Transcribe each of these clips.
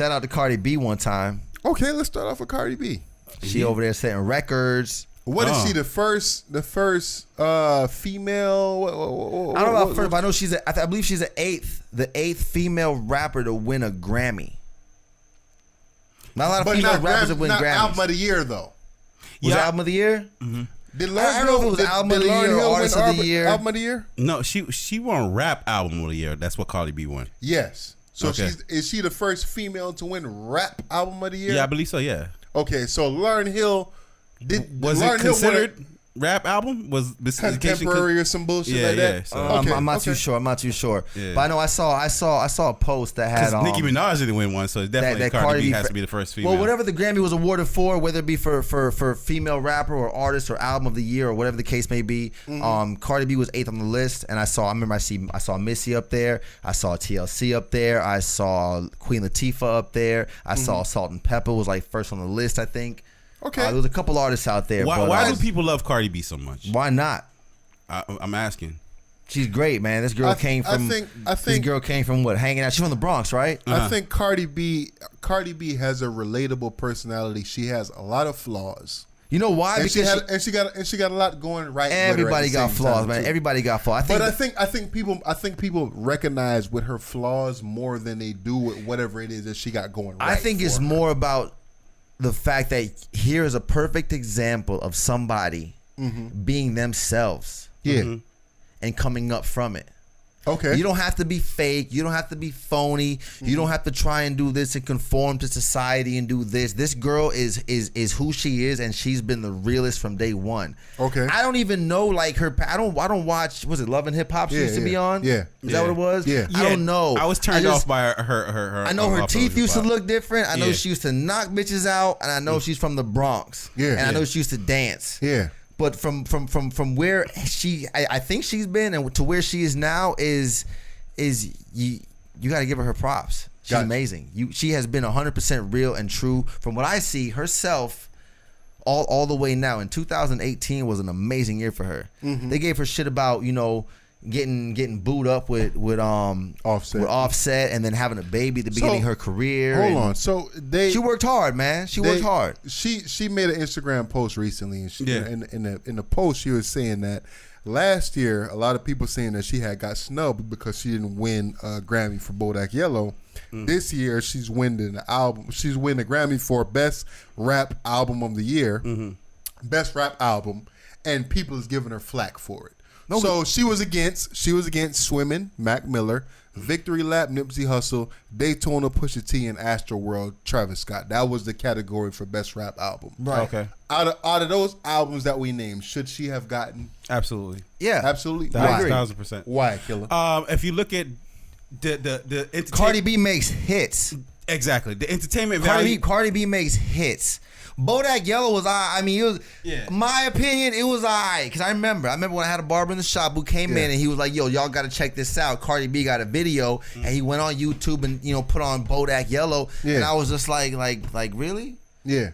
shout out to Cardi B one time. Okay, let's start off with Cardi B. She over there setting records. What is she? The first female? I don't know about first, but I know she's. I believe she's the eighth female rapper to win a Grammy. Not a lot of female rappers have win Grammys. Album of the year though. Was it album of the year? Mm-hmm. I don't know if it was album of the year or artist of the year. Album of the year? No, she won rap album of the year. That's what Cardi B won. Yes. So is she the first female to win rap album of the year? Yeah, I believe so. Yeah. Okay, so Lauryn Hill was it considered rap album? Was contemporary or some bullshit like that? Yeah. So. I'm not too sure. Yeah. But I know I saw a post that had Nicki Minaj didn't win one, so definitely that Cardi B has to be the first female. Well, whatever the Grammy was awarded for, whether it be for female rapper or artist or album of the year or whatever the case may be, Cardi B was 8th on the list, and I saw Missy up there, I saw TLC up there, I saw Queen Latifah up there, I saw Salt and Pepper was like first on the list, I think. Okay, there was a couple artists out there. Why do people love Cardi B so much? Why not? I'm asking. She's great, man. This girl came from. This girl came from what? Hanging out. She's from the Bronx, right? I think Cardi B has a relatable personality. She has a lot of flaws. You know why? And because she got a lot going right. Everybody got flaws, man. Everybody got flaws. I think people recognize with her flaws more than they do with whatever it is that she got going right. I think it's more about the fact that here is a perfect example of somebody being themselves, and coming up from it. Okay, you don't have to be fake. You don't have to be phony. You don't have to try and do this and conform to society and do this. This girl is who she is, and she's been the realest from day one. Okay, I don't even know like her. I don't watch. Was it Love and Hip Hop she used to be on? Yeah, is that what it was? Yeah, I don't know. I was turned off by her. I know her teeth used to look different. I know she used to knock bitches out, and I know she's from the Bronx. Yeah, and I know she used to dance. Yeah. But from where I think she's been and to where she is now is you got to give her props. She's amazing. She has been 100% real and true from what I see herself all the way now. And 2018 was an amazing year for her. They gave her shit about getting booed up with Offset and then having a baby at the beginning of her career. Hold on. So she worked hard, man. She worked hard. She made an Instagram post recently, and in the post she was saying that last year a lot of people saying that she had got snubbed because she didn't win a Grammy for Bodak Yellow. This year she's winning the album. She's winning a Grammy for Best Rap Album of the Year, Best Rap Album, and people is giving her flack for it. So she was against Swimming, Mac Miller, Victory Lap, Nipsey Hussle, Daytona, Pusha T, and Astroworld, Travis Scott. That was the category for Best Rap Album. Right. Okay. Out of those albums that we named, should she have gotten? Absolutely. Yeah. Absolutely. 1,000%. Why, Killer? If you look at the Cardi B makes hits. Exactly. The entertainment value. Cardi B makes hits. Bodak Yellow was it was my opinion, it was because I remember when I had a barber in the shop who came in and he was like, yo, y'all gotta check this out. Cardi B got a video and he went on YouTube and put on Bodak Yellow and I was just like really? Yeah.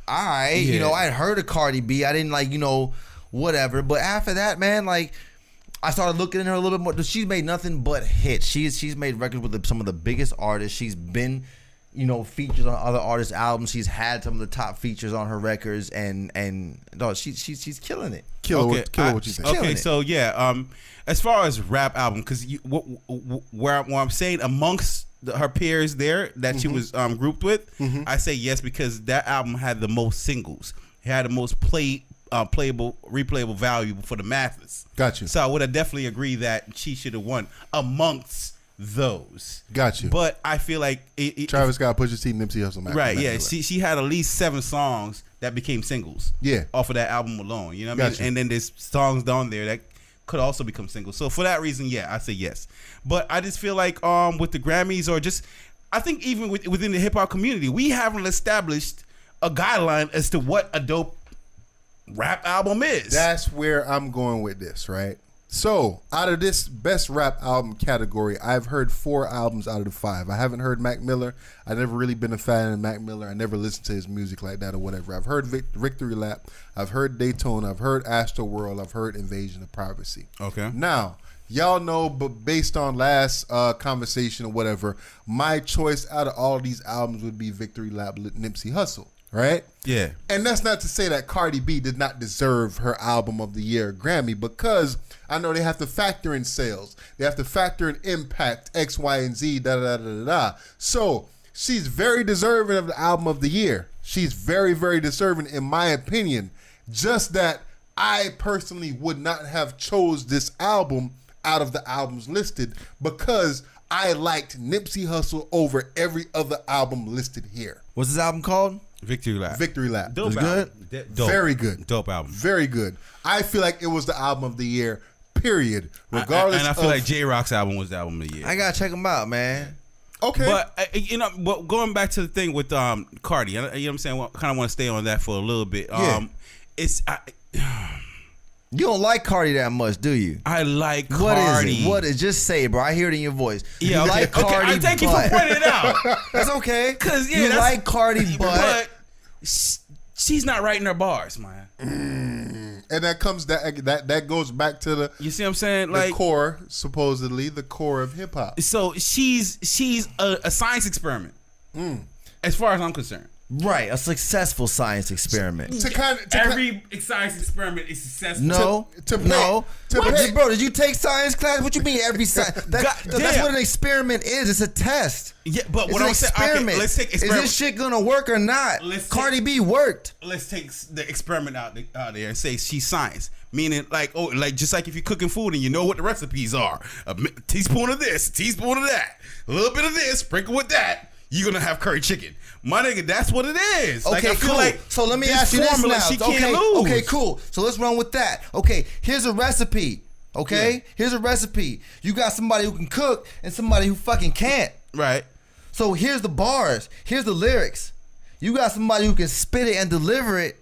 All right. Yeah. I had heard of Cardi B. I didn't whatever. But after that, man, I started looking at her a little bit more. She's made nothing but hits. She's made records with some of the biggest artists. She's been features on other artists' albums. She's had some of the top features on her records, and no, she's killing it. Killer, what you think? Okay, so as far as rap album, because where I'm saying amongst her peers there that she was grouped with, I say yes because that album had the most singles. It had the most playable, replayable value for the masses. Got you. So I would have definitely agree that she should have won amongst those. Got you. But I feel like Travis Scott, Pusha T, Nipsey Hussle, right? Yeah, she had at least 7 songs that became singles. Yeah, off of that album alone. You know what I mean? You. And then there's songs down there that could also become singles. So for that reason, I say yes. But I just feel like with the Grammys or just I think even within the hip hop community, we haven't established a guideline as to what a dope rap album is. That's where I'm going with this, right? So, out of this best rap album category, I've heard 4 albums out of the 5. I haven't heard Mac Miller. I've never really been a fan of Mac Miller. I never listened to his music like that or whatever. I've heard Victory Lap. I've heard Daytona. I've heard Astroworld. I've heard Invasion of Privacy. Okay. Now, y'all know, but based on last conversation or whatever, my choice out of all these albums would be Victory Lap Nipsey Hussle, right? Yeah. And that's not to say that Cardi B did not deserve her Album of the Year Grammy, because I know they have to factor in sales. They have to factor in impact, X, Y, and Z, da-da-da-da-da. So she's very deserving of the Album of the Year. She's very, very deserving in my opinion. Just that I personally would not have chose this album out of the albums listed because I liked Nipsey Hussle over every other album listed here. What's this album called? Victory Lap. Dope album. Good? Dope. Very good. Dope album. Very good. I feel like it was the album of the year, period. Regardless and I feel like J-Rock's album was the album of the year. I gotta check him out, man. Okay. But, but going back to the thing with Cardi, you know what I'm saying? I kind of want to stay on that for a little bit. Yeah. You don't like Cardi that much, do you? I like Cardi. What is it? What is? Just say it, bro. I hear it in your voice. Yeah, you like Cardi, I thank you for pointing it out. That's okay. Because you like Cardi, but she's not writing her bars, man. And that goes back to the, you see what I'm saying? The like core, supposedly the core of hip hop. So she's a science experiment, as far as I'm concerned. Right, a successful science experiment. Every science experiment is successful. No, bro. Did you take science class? What you mean every science? That's what an experiment is. It's a test. Yeah, but it's what I'm saying, okay, let's take experiment. Is this shit gonna work or not? Cardi B worked. Let's take the experiment out there and say she's science. Meaning, like just like if you're cooking food and you know what the recipes are, a teaspoon of this, a teaspoon of that, a little bit of this, sprinkle with that. You're gonna have curry chicken, my nigga. That's what it is. Okay, like, I feel cool. like so let me ask you this now. She can't lose. Okay, cool. So let's run with that. Okay, here's a recipe. Okay, here's a recipe. You got somebody who can cook and somebody who fucking can't. Right. So here's the bars. Here's the lyrics. You got somebody who can spit it and deliver it.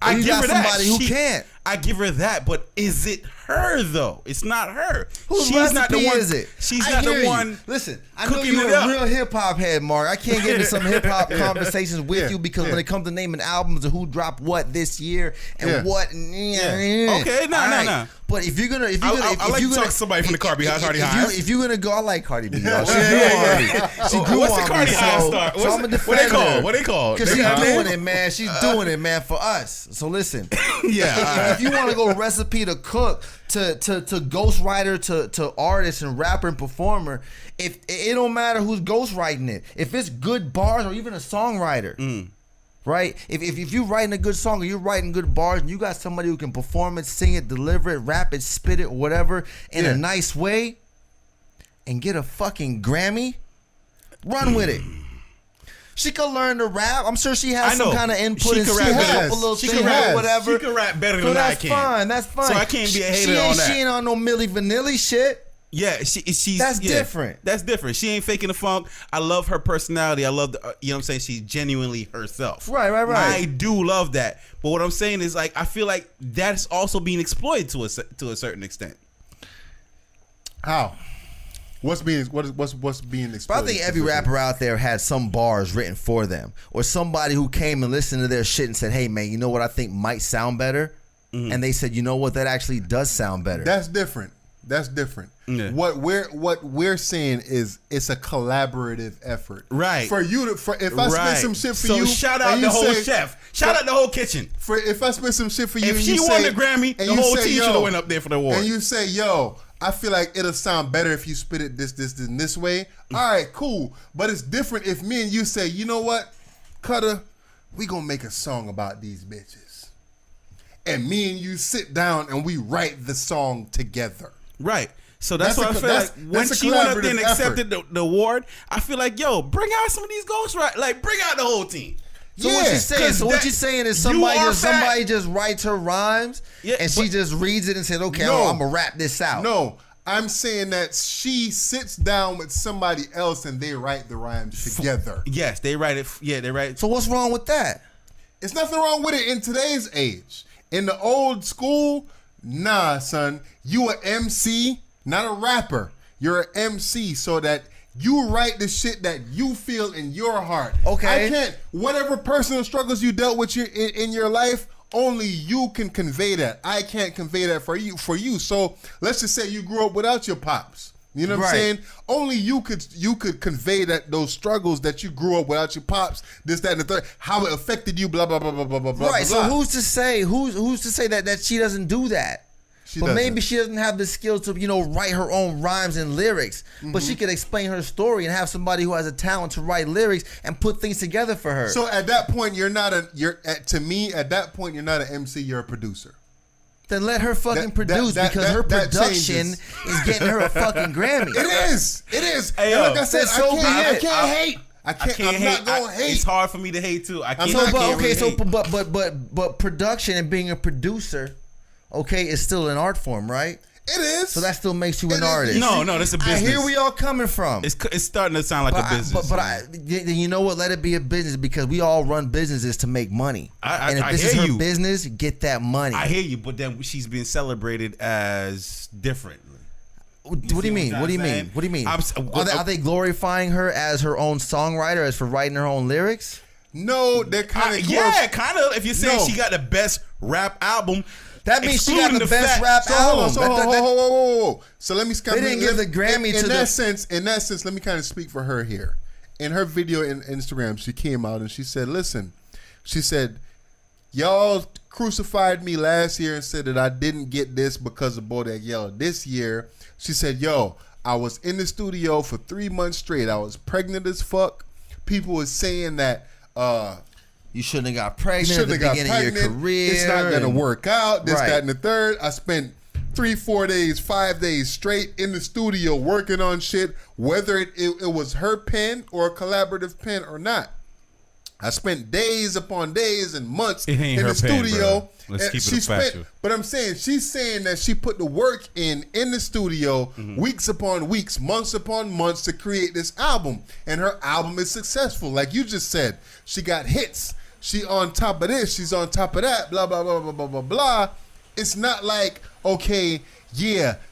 I give her that. Somebody who can't. I give her that, but is it her though? It's not her. Whose recipe is it? She's not the one. Listen, I know you're a real hip hop head, Mark. I can't get into some hip hop conversations with you because when it comes to naming albums and who dropped what this year and what. Okay, no. But if you're gonna, I like to talk to somebody from the Cardi High. If you're gonna go, I like Cardi B. She grew What's the Cardi High star? So I'm a defender. What they called? Because she's doing it, man. She's doing it, man, for us. So listen, if you want to go recipe to cook to ghostwriter to artist and rapper and performer, if it don't matter who's ghostwriting it, if it's good bars or even a songwriter. Right? If you're writing a good song or you're writing good bars and you got somebody who can perform it, sing it, deliver it, rap it, spit it, whatever, in a nice way, and get a fucking Grammy, run with it. She could learn to rap. I'm sure she has some kind of input. She can rap better. She can rap whatever. She can rap better than I can. That's fine. So I can't be a hater on that. She ain't on no Milli Vanilli shit. Yeah, she's different. That's different. She ain't faking the funk. I love her personality. I love you know what I'm saying? She's genuinely herself. Right. I do love that. But what I'm saying is, like, I feel like that's also being exploited to a certain extent. How? What's being exploited? But I think every rapper out there had some bars written for them, or somebody who came and listened to their shit and said, "Hey, man, you know what I think might sound better," and they said, "You know what? That actually does sound better." That's different. Yeah. What we're saying is it's a collaborative effort, right? For you to, if I spit some shit for you, so shout out the whole chef, shout out the whole kitchen. If I spit some shit for you, if she won the Grammy, the whole team should have went up there for the award. And you say, "Yo, I feel like it'll sound better if you spit it this way." All right, cool. But it's different if me and you say, "You know what, Cutter, we gonna make a song about these bitches," and me and you sit down and we write the song together. Right. So that's why I feel like when she went up there and accepted the award, I feel like, yo, bring out some of these ghostwriters. Like, bring out the whole team. So what you saying? So what you saying is somebody just writes her rhymes and she just reads it and says, "Okay, I'm gonna rap this out." No, I'm saying that she sits down with somebody else and they write the rhymes together. Yes, they write it. Yeah, they write it. So what's wrong with that? It's nothing wrong with it in today's age. In the old school, nah, son, you an MC, not a rapper. You're an MC, so that you write the shit that you feel in your heart. Okay. I can't. Whatever personal struggles you dealt with in your life, only you can convey that. I can't convey that for you. So let's just say you grew up without your pops. You know what I'm saying? Only you could convey that those struggles that you grew up without your pops, this, that, and the third, how it affected you, blah blah blah blah blah blah blah. Right. So who's to say that she doesn't do that? Maybe she doesn't have the skills to write her own rhymes and lyrics, but she could explain her story and have somebody who has a talent to write lyrics and put things together for her. So at that point, you're not an MC. You're a producer. Then let her fucking produce because her production is getting her a fucking Grammy. It is. Hey, like I said, I can't hate. I'm not gonna hate. It's hard for me to hate too. I can't. But production and being a producer, is still an art form, right? It is. So that still makes you an artist. No, that's a business. I hear where y'all coming from. It's starting to sound like a business. Then you know what? Let it be a business because we all run businesses to make money. And if this is her business, get that money. I hear you, but then she's being celebrated as different. What do you mean? What do you mean? Are they glorifying her as her own songwriter, as for writing her own lyrics? No, they're kind of kind of. If you're saying she got the best rap album. That means she got the best rap album. So let me. They didn't give the Grammy to that sense. In that sense, let me kind of speak for her here. In her video in Instagram, she came out and she said, "Listen," she said, "Y'all crucified me last year and said that I didn't get this because of Bodak Yellow. This year," she said, "Yo, I was in the studio for 3 months straight. I was pregnant as fuck. People were saying that." You shouldn't have got pregnant at the beginning of your career. It's not going to work out. This, that, and the third. I spent 3, 4 days, 5 days straight in the studio working on shit, whether it was her pen or a collaborative pen or not. I spent days upon days and months in the studio. Let's keep it factual. But I'm saying, she's saying that she put the work in the studio, weeks upon weeks, months upon months to create this album. And her album is successful. Like you just said, she got hits. She on top of this, she's on top of that, blah, blah, blah, blah, blah, blah, blah. It's not like,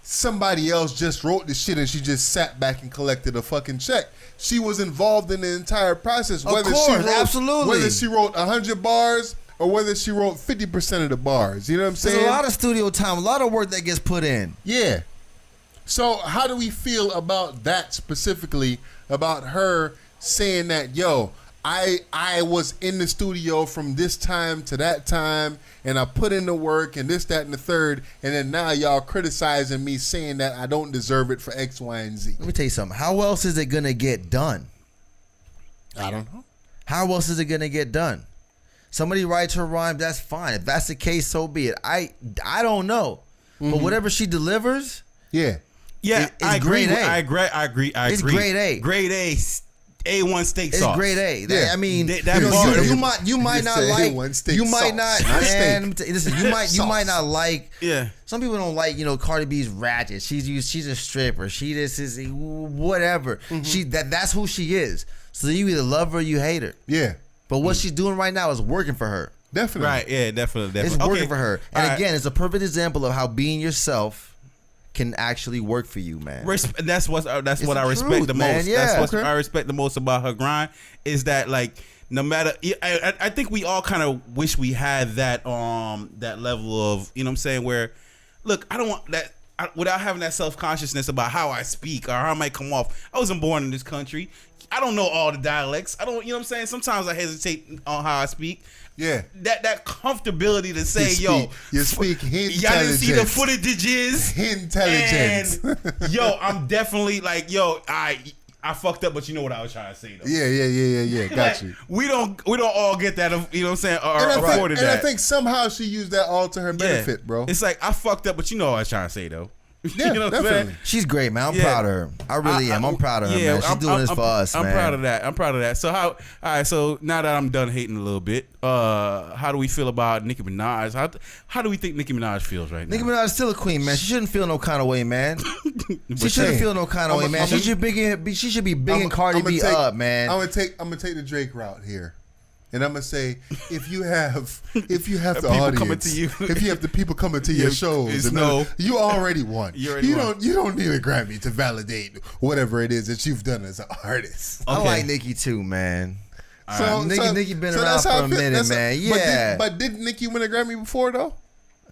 somebody else just wrote this shit and she just sat back and collected a fucking check. She was involved in the entire process. Absolutely. Whether she wrote 100 bars or whether she wrote 50% of the bars. You know what I'm saying? There's a lot of studio time, a lot of work that gets put in. Yeah. So how do we feel about that specifically, about her saying that, I was in the studio from this time to that time, and I put in the work, and this, that, and the third, and then now y'all criticizing me, saying that I don't deserve it for X, Y, and Z. Let me tell you something. How else is it going to get done? I don't know. How else is it going to get done? Somebody writes her rhyme, that's fine. If that's the case, so be it. I don't know. But whatever she delivers, I agree. I agree. It's grade A. Grade A. A1 steak sauce. It's grade A. Yeah. I mean, you might not like. You might not. And listen, you might not like. Yeah. Some people don't like. Cardi B's ratchet. She's a stripper. She this is whatever. That's who she is. So you either love her or you hate her. Yeah. But what she's doing right now is working for her. Definitely. Right. Yeah. Definitely. It's working for her. And again, it's a perfect example of how being yourself can actually work for you, man. That's what I respect the most. Man. Yeah. That's what I respect the most about her grind is that, like, no matter, I think we all kind of wish we had that that level of, you know what I'm saying, where, look, I don't want that, without having that self-consciousness about how I speak or how I might come off. I wasn't born in this country. I don't know all the dialects. I don't, you know what I'm saying? Sometimes I hesitate on how I speak. Yeah. That comfortability to say, you speak intelligence. Y'all didn't see the footages. Intelligence. And, I'm definitely like, I fucked up, but you know what I was trying to say though. Yeah. Got you. We don't all get that, you know what I'm saying, or afforded that. And I think somehow she used that all to her benefit, bro. It's like, I fucked up, but you know what I was trying to say though. Yeah, you know what definitely. I'm saying? She's great, man. I'm proud of her. I really am. I'm proud of her, man. She's doing this for us, man. I'm proud of that. So all right, so now that I'm done hating a little bit, how do we feel about Nicki Minaj? How do we think Nicki Minaj feels right now? Nicki Minaj is still a queen, man. She shouldn't feel no kind of way, man. She shouldn't feel no kind of way, man. She should be bigging Cardi B up, man. I'm gonna take the Drake route here. And I'm gonna say, if you have the audience, if you have the people coming to your shows, you already won. You don't need a Grammy to validate whatever it is that you've done as an artist. Okay. I like Nicki too, man. Nicki been around for a minute, man. Yeah. But did Nicki win a Grammy before though?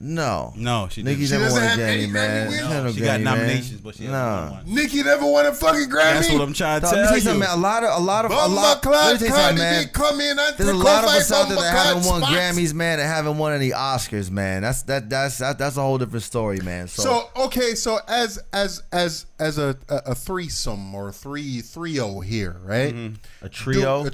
No, she didn't. Nicki never won a Grammy, man. She got nominations, but she hasn't won one. Nicki never won a fucking Grammy. That's what I'm trying to Let me tell tell you. you something, man. A lot. Cardi B come in. There's a lot of us out there that haven't won Grammys, man, and haven't won any Oscars, man. That's a whole different story, man. So as a threesome or trio here, right? Mm-hmm. A trio.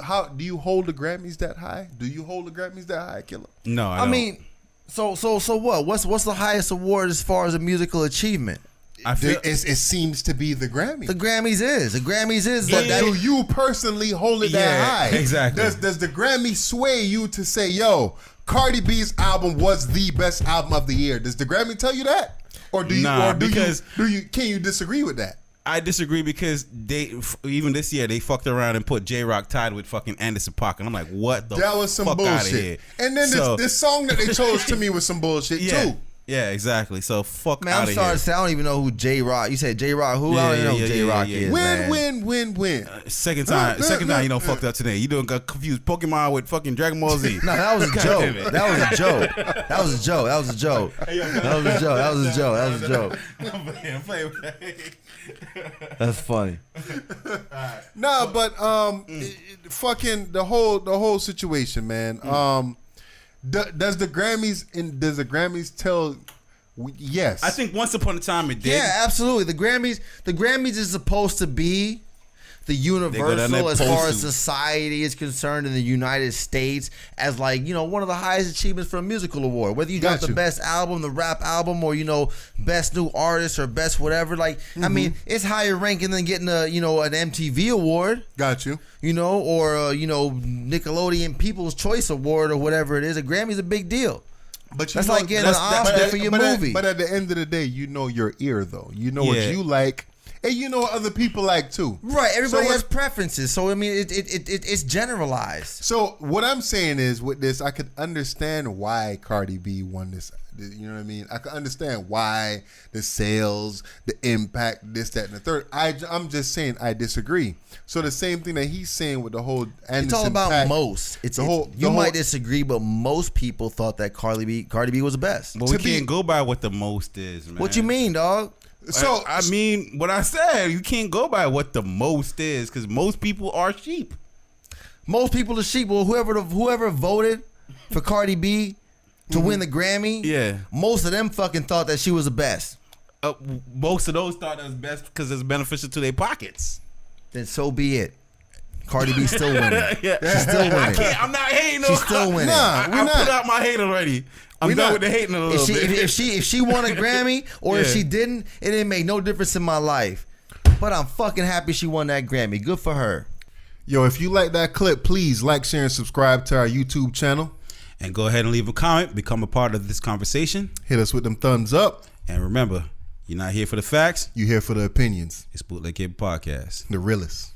How do you hold the Grammys that high? Do you hold the Grammys that high, Killer? No, I don't. mean, so what? What's the highest award as far as a musical achievement? I feel it seems to be the Grammy. The Grammys is. But do you personally hold it that high? Exactly. Does the Grammy sway you to say, yo, Cardi B's album was the best album of the year? Does the Grammy tell you that? Or do you can you disagree with that? I disagree because even this year they fucked around and put J-Rock tied with fucking Anderson .Paak, and I'm like, what the fuck? That was some bullshit. Out of here. And then this song that they chose to me was some bullshit too. Yeah, exactly. So fuck man, out I'm of sorry here. to say I don't even know who J-Rock. You said J-Rock who? I don't even know who J-Rock is. Win. Second time you don't fucked up today. You don't got confused Pokemon with fucking Dragon Ball Z. No, that was a joke. That was a joke. That's funny. No, but fucking the whole situation, man. Does the Grammys tell? Yes, I think once upon a time it did. Yeah, absolutely. The Grammys is supposed to be the universal as far as society is concerned in the United States as like, you know, one of the highest achievements for a musical award. Whether you got the best album, the rap album, or, you know, best new artist or best whatever. Like, I mean, it's higher ranking than getting an MTV award. Got you. You know, or Nickelodeon People's Choice Award or whatever it is. A Grammy's a big deal. But that's like getting an Oscar for your movie. But at the end of the day, you know your ear though. You know what you like. And you know what other people like too. Right. Everybody has preferences. So, I mean, it's generalized. So, what I'm saying is with this, I could understand why Cardi B won this. You know what I mean? I can understand why the sales, the impact, this, that, and the third. I'm just saying I disagree. So, the same thing that he's saying with the whole Anderson It's all about Paak, most. You might disagree, but most people thought that Cardi B was the best. But we can't go by what the most is, man. What you mean, dog? So I mean, what I said, you can't go by what the most is because most people are sheep. Most people are sheep. Well, whoever voted for Cardi B to win the Grammy, most of them fucking thought that she was the best. Most of those thought it was best because it's beneficial to their pockets. Then so be it. Cardi B still winning. She's still winning. I'm not hating. She's still winning. I put out my hate already. I'm done with the hating a little bit. If she won a Grammy or if she didn't, it didn't make no difference in my life. But I'm fucking happy she won that Grammy. Good for her. Yo, if you like that clip, please like, share, and subscribe to our YouTube channel. And go ahead and leave a comment. Become a part of this conversation. Hit us with them thumbs up. And remember, you're not here for the facts. You're here for the opinions. It's Bootleg Kid Podcast. The realest.